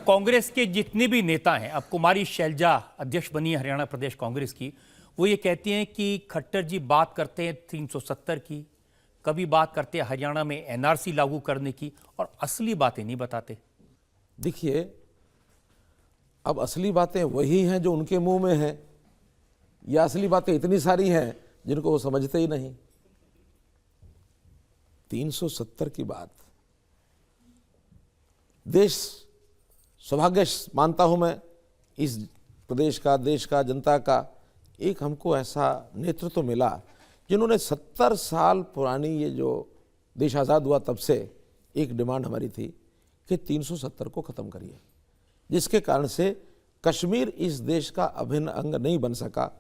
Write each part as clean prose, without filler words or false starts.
कांग्रेस के जितने भी नेता हैं, अब कुमारी शैलजा अध्यक्ष बनी है हरियाणा प्रदेश कांग्रेस की, वो ये कहती हैं कि खट्टर जी बात करते हैं 370 की, कभी बात करते हैं हरियाणा में एनआरसी लागू करने की, और असली बातें नहीं बताते। देखिए, अब असली बातें वही हैं जो उनके मुंह में हैं, या असली बातें इतनी सारी हैं जिनको वो समझते ही नहीं। 370 की बात, देश सौभाग्य मानता हूं मैं इस प्रदेश का, देश का, जनता का, एक हमको ऐसा नेतृत्व मिला जिन्होंने 70 साल पुरानी ये जो देश आज़ाद हुआ तब से एक डिमांड हमारी थी कि 370 को ख़त्म करिए, जिसके कारण से कश्मीर इस देश का अभिन्न अंग नहीं बन सका।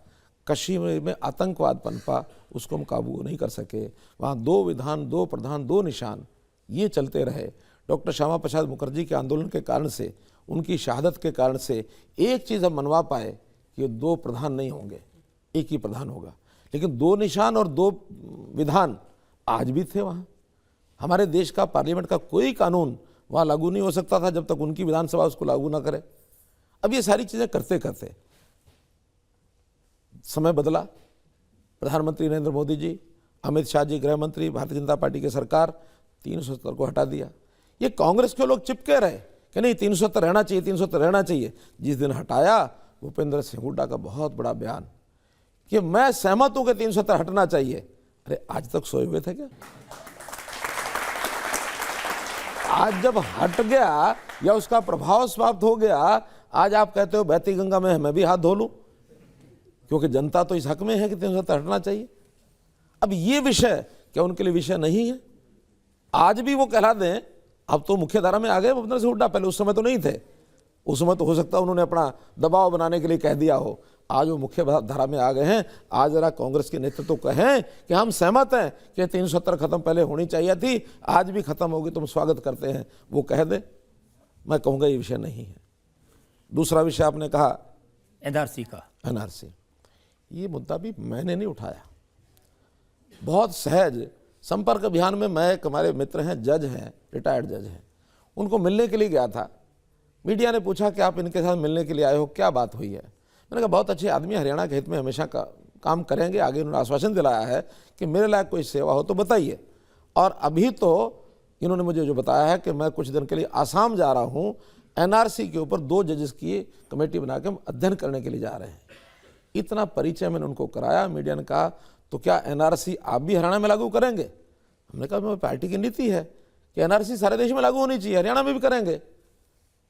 कश्मीर में आतंकवाद पनपा, उसको हम काबू नहीं कर सके। वहाँ 2 विधान, 2 प्रधान, 2 निशान, ये चलते रहे। डॉक्टर श्यामा प्रसाद मुखर्जी के आंदोलन के कारण से, उनकी शहादत के कारण से एक चीज़ हम मनवा पाए कि 2 प्रधान नहीं होंगे, एक ही प्रधान होगा। लेकिन 2 निशान और 2 विधान आज भी थे वहाँ। हमारे देश का पार्लियामेंट का कोई कानून वहाँ लागू नहीं हो सकता था जब तक उनकी विधानसभा उसको लागू ना करे। अब ये सारी चीज़ें करते करते समय बदला। प्रधानमंत्री नरेंद्र मोदी जी, अमित शाह जी गृह मंत्री, भारतीय जनता पार्टी की सरकार 370 को हटा दिया। ये कांग्रेस के लोग चिपके रहे कि नहीं 370 रहना चाहिए, 370 रहना चाहिए। जिस दिन हटाया, भूपेंद्र सिंह हुड्डा का बहुत बड़ा बयान कि मैं सहमत हूं कि 370 हटना चाहिए। अरे आज तक सोए हुए थे क्या? आज जब हट गया या उसका प्रभाव समाप्त हो गया, आज आप कहते हो बहती गंगा में मैं भी हाथ धो लूं, क्योंकि जनता तो इस हक में है कि 370 हटना चाहिए। अब ये विषय क्या उनके लिए विषय नहीं है? आज भी वो कहला दें, अब तो मुख्य धारा में आ गए भूपेंद्र सिंह हुड्डा, पहले उस समय तो नहीं थे। उस समय तो हो सकता है उन्होंने अपना दबाव बनाने के लिए कह दिया हो। आज वो मुख्य धारा में आ गए हैं। आज जरा कांग्रेस के नेतृत्व को कहें कि हम सहमत हैं कि 370 खत्म पहले होनी चाहिए थी, आज भी खत्म होगी, तुम स्वागत करते हैं, वो कह दे। मैं कहूँगा ये विषय नहीं है। दूसरा विषय आपने कहा एनआरसी का। एनआरसी, ये मुद्दा भी मैंने नहीं उठाया। बहुत सहज संपर्क अभियान में मैं, हमारे मित्र हैं, जज हैं, रिटायर्ड जज हैं, उनको मिलने के लिए गया था। मीडिया ने पूछा कि आप इनके साथ मिलने के लिए आए हो, क्या बात हुई है? मैंने कहा बहुत अच्छे आदमी, हरियाणा के हित में हमेशा काम करेंगे। आगे उन्होंने आश्वासन दिलाया है कि मेरे लायक कोई सेवा हो तो बताइए। और अभी तो इन्होंने मुझे जो बताया है कि मैं कुछ दिन के लिए आसाम जा रहा हूँ, एनआरसी के ऊपर 2 जजेस की कमेटी बना के हम अध्ययन करने के लिए जा रहे हैं। इतना परिचय मैंने उनको कराया। मीडिया ने कहा तो क्या एनआरसी आप भी हरियाणा में लागू करेंगे? हमने कहा मेरी पार्टी की नीति है कि एनआरसी सारे देश में लागू होनी चाहिए, हरियाणा में भी करेंगे।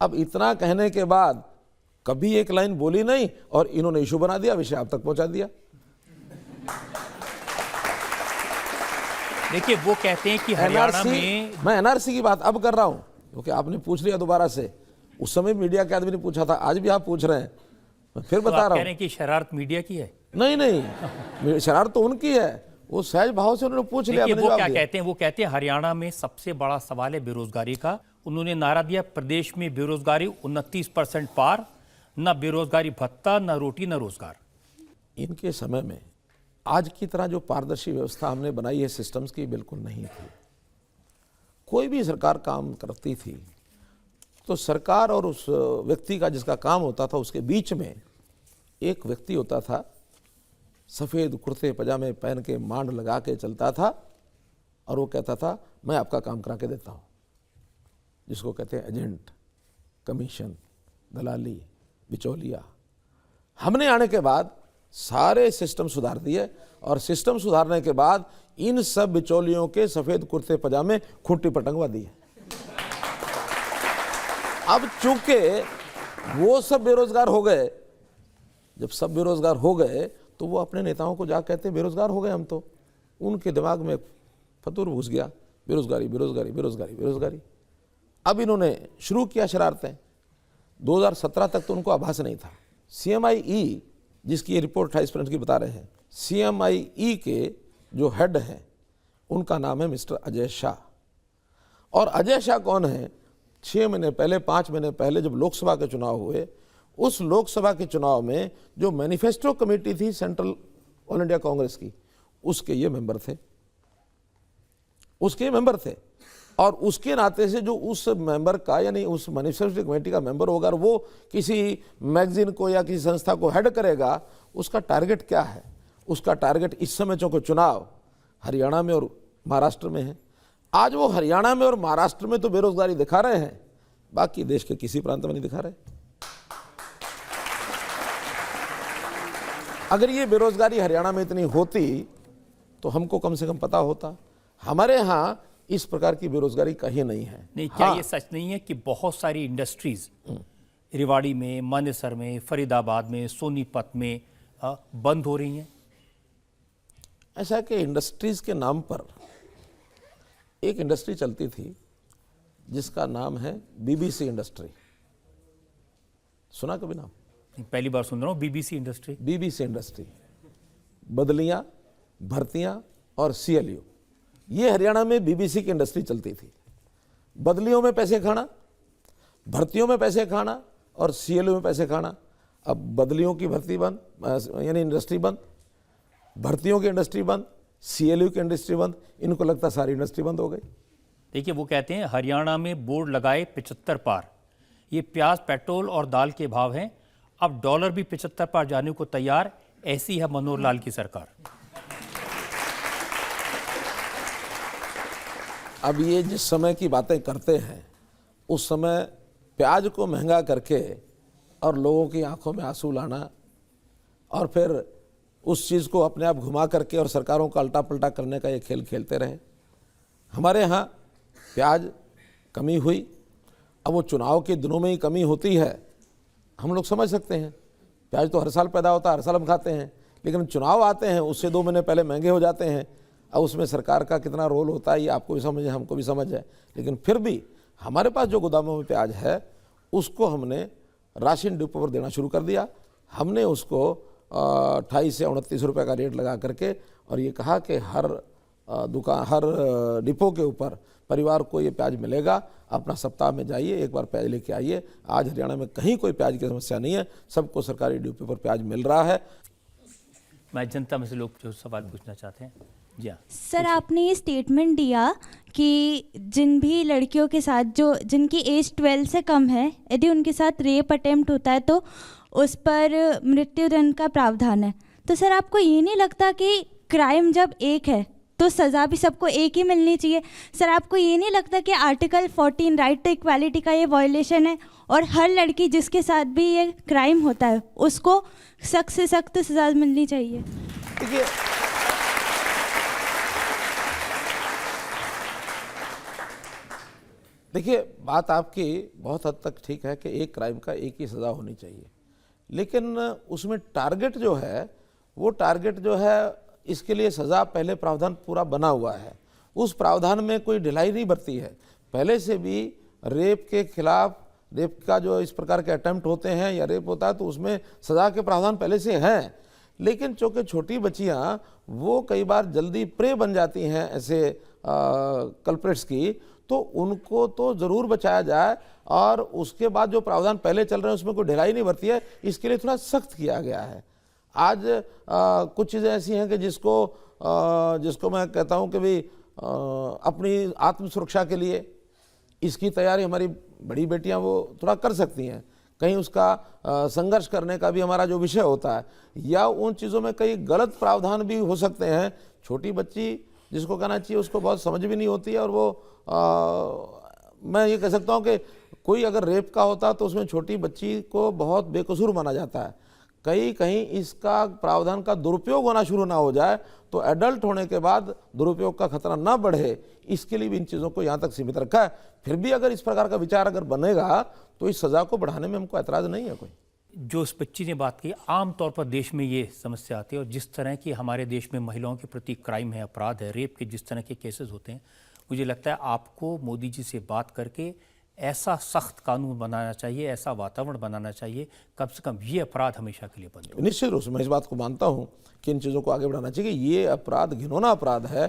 अब इतना कहने के बाद कभी एक लाइन बोली नहीं और इन्होंने इशू बना दिया, विषय आप तक पहुंचा दिया। देखिए, वो कहते हैं कि हरियाणा में, मैं एनआरसी की बात अब कर रहा हूं क्योंकि आपने पूछ लिया दोबारा से। उस समय मीडिया के आदमी ने पूछा था, आज भी आप पूछ रहे हैं, मैं फिर बता रहा हूं। कह रहे हैं कि शरारत मीडिया की है? नहीं, शरारत तो उनकी है। वो सहज भाव से उन्होंने पूछ लिया। वो क्या कहते हैं? वो कहते हैं हरियाणा में सबसे बड़ा सवाल है बेरोजगारी का। उन्होंने नारा दिया, प्रदेश में बेरोजगारी 29% पार, न बेरोजगारी भत्ता, न रोटी, न रोजगार। इनके समय में आज की तरह जो पारदर्शी व्यवस्था हमने बनाई है सिस्टम्स की, बिल्कुल नहीं थी। कोई भी सरकार काम करती थी तो सरकार और उस व्यक्ति का जिसका काम होता था उसके बीच में एक व्यक्ति होता था, सफ़ेद कुर्ते पजामे पहन के मांड लगा के चलता था, और वो कहता था मैं आपका काम करा के देता हूँ, जिसको कहते हैं एजेंट, कमीशन, दलाली, बिचौलिया। हमने आने के बाद सारे सिस्टम सुधार दिए, और सिस्टम सुधारने के बाद इन सब बिचौलियों के सफ़ेद कुर्ते पजामे खूंटी पर टंगवा दिए। अब चूंकि वो सब बेरोजगार हो गए, जब सब बेरोजगार हो गए तो वो अपने नेताओं को जा कहते बेरोजगार हो गए हम तो। उनके दिमाग में फतूर घुस गया, बेरोजगारी बेरोजगारी बेरोजगारी बेरोजगारी। अब इन्होंने शुरू किया शरारतें। 2017 तक तो उनको आभास नहीं था। CMIE, जिसकी ये रिपोर्ट 28 की बता रहे हैं, CMIE के जो हेड हैं उनका नाम है मिस्टर अजय शाह। और अजय शाह कौन है? 6 महीने पहले, 5 महीने पहले जब लोकसभा के चुनाव हुए, उस लोकसभा के चुनाव में जो मैनिफेस्टो कमेटी थी सेंट्रल ऑल इंडिया कांग्रेस की, उसके ये मेंबर थे, उसके मेंबर थे। और उसके नाते से जो उस मेंबर का यानी उस मैनिफेस्टो कमेटी का मेंबर होगा और वो किसी मैगजीन को या किसी संस्था को हेड करेगा, उसका टारगेट क्या है? उसका टारगेट इस समय चूंकि चुनाव हरियाणा में और महाराष्ट्र में है, आज वो हरियाणा में और महाराष्ट्र में तो बेरोजगारी दिखा रहे हैं, बाकी देश के किसी प्रांत में नहीं दिखा रहे। अगर ये बेरोजगारी हरियाणा में इतनी होती तो हमको कम से कम पता होता। हमारे यहाँ इस प्रकार की बेरोजगारी कहीं नहीं है। नहीं, क्या ये सच नहीं है कि बहुत सारी इंडस्ट्रीज रेवाड़ी में, मानेसर में, फरीदाबाद में, सोनीपत में बंद हो रही हैं? ऐसा कि इंडस्ट्रीज के नाम पर एक इंडस्ट्री चलती थी जिसका नाम है बीबीसी इंडस्ट्री, सुना कभी नाम? पहली बार सुन रहा हूँ बीबीसी इंडस्ट्री। बीबीसी इंडस्ट्री, बदलियां, भर्तियां और सीएलयू, ये हरियाणा में बीबीसी की इंडस्ट्री चलती थी। बदलियों में पैसे खाना, भर्तियों में पैसे खाना और सीएलयू में पैसे खाना। अब बदलियों की भर्ती बंद, यानी इंडस्ट्री बंद, भर्तियों की इंडस्ट्री बंद, सीएलयू की इंडस्ट्री बंद, इनको लगता सारी इंडस्ट्री बंद हो गई। देखिए, वो कहते हैं हरियाणा में बोर्ड लगाए 75 पार। ये प्याज, पेट्रोल और दाल के भाव हैं, अब डॉलर भी 75 पार जाने को तैयार। ऐसी है मनोहर लाल की सरकार। अब ये जिस समय की बातें करते हैं, उस समय प्याज को महंगा करके और लोगों की आंखों में आंसू लाना और फिर उस चीज़ को अपने आप घुमा करके और सरकारों का उल्टा पलटा करने का ये खेल खेलते रहे। हमारे यहाँ प्याज कमी हुई, अब वो चुनाव के दिनों में ही कमी होती है, हम लोग समझ सकते हैं। प्याज तो हर साल पैदा होता है, हर साल हम खाते हैं, लेकिन चुनाव आते हैं उससे 2 महीने पहले महंगे हो जाते हैं। अब उसमें सरकार का कितना रोल होता है ये आपको भी समझ है, हमको भी समझ है, लेकिन फिर भी हमारे पास जो गोदामों में प्याज है उसको हमने राशन डिपो पर देना शुरू कर दिया। हमने उसको 28 से 29 रुपये का रेट लगा करके और ये कहा कि हर डिपो के ऊपर परिवार को ये प्याज मिलेगा। अपना सप्ताह में जाइए, एक बार प्याज लेके आइए। आज हरियाणा में कहीं कोई प्याज की समस्या नहीं है, सबको सरकारी डिपो पर प्याज मिल रहा है। मैं जनता में से लोग जो सवाल पूछना चाहते हैं। जी हाँ सर, आपने ये स्टेटमेंट दिया कि जिन भी लड़कियों के साथ जिनकी एज 12 से कम है, यदि उनके साथ रेप अटेम्प्ट होता है तो उस पर मृत्युदंड का प्रावधान है। तो सर, आपको ये नहीं लगता कि क्राइम जब एक है तो सज़ा भी सबको एक ही मिलनी चाहिए? सर, आपको ये नहीं लगता कि आर्टिकल 14 राइट टू इक्वालिटी का ये वायलेशन है और हर लड़की जिसके साथ भी ये क्राइम होता है उसको सख्त से सख्त सज़ा मिलनी चाहिए? देखिए, बात आपकी बहुत हद तक ठीक है कि एक क्राइम का एक ही सज़ा होनी चाहिए, लेकिन उसमें टारगेट जो है वो टारगेट जो है इसके लिए सज़ा पहले प्रावधान पूरा बना हुआ है। उस प्रावधान में कोई ढिलाई नहीं बरती है। पहले से भी रेप के खिलाफ, रेप का जो इस प्रकार के अटेम्प्ट होते हैं या रेप होता है तो उसमें सज़ा के प्रावधान पहले से हैं, लेकिन चूँकि छोटी बच्चियाँ वो कई बार जल्दी प्रे बन जाती हैं ऐसे कल्प्रेट्स की, तो उनको तो ज़रूर बचाया जाए और उसके बाद जो प्रावधान पहले चल रहे हैं उसमें कोई ढिलाई नहीं बरती है, इसके लिए थोड़ा सख्त किया गया है। आज कुछ चीज़ें ऐसी हैं कि जिसको मैं कहता हूं कि भाई अपनी आत्म सुरक्षा के लिए इसकी तैयारी हमारी बड़ी बेटियां वो थोड़ा कर सकती हैं। कहीं उसका संघर्ष करने का भी हमारा जो विषय होता है, या उन चीज़ों में कई गलत प्रावधान भी हो सकते हैं। छोटी बच्ची जिसको कहना चाहिए उसको बहुत समझ भी नहीं होती है, और वो मैं ये कह सकता हूँ कि कोई अगर रेप का होता तो उसमें छोटी बच्ची को बहुत बेकसूर माना जाता है। कहीं इसका प्रावधान का दुरुपयोग होना शुरू ना हो जाए तो एडल्ट होने के बाद दुरुपयोग का खतरा ना बढ़े, इसके लिए भी इन चीज़ों को यहाँ तक सीमित रखा है। फिर भी अगर इस प्रकार का विचार अगर बनेगा तो इस सज़ा को बढ़ाने में हमको ऐतराज़ नहीं है कोई। जो इस बच्ची ने बात की, आमतौर पर देश में ये समस्या आती है, और जिस तरह की हमारे देश में महिलाओं के प्रति क्राइम है, अपराध है, रेप के जिस तरह के केसेस होते हैं, मुझे लगता है आपको मोदी जी से बात करके ऐसा सख्त कानून बनाना चाहिए, ऐसा वातावरण बनाना चाहिए, कम से कम ये अपराध हमेशा के लिए बंद हो। निश्चित रूप से मैं इस बात को मानता हूँ कि इन चीज़ों को आगे बढ़ाना चाहिए। ये अपराध घिनौना अपराध है।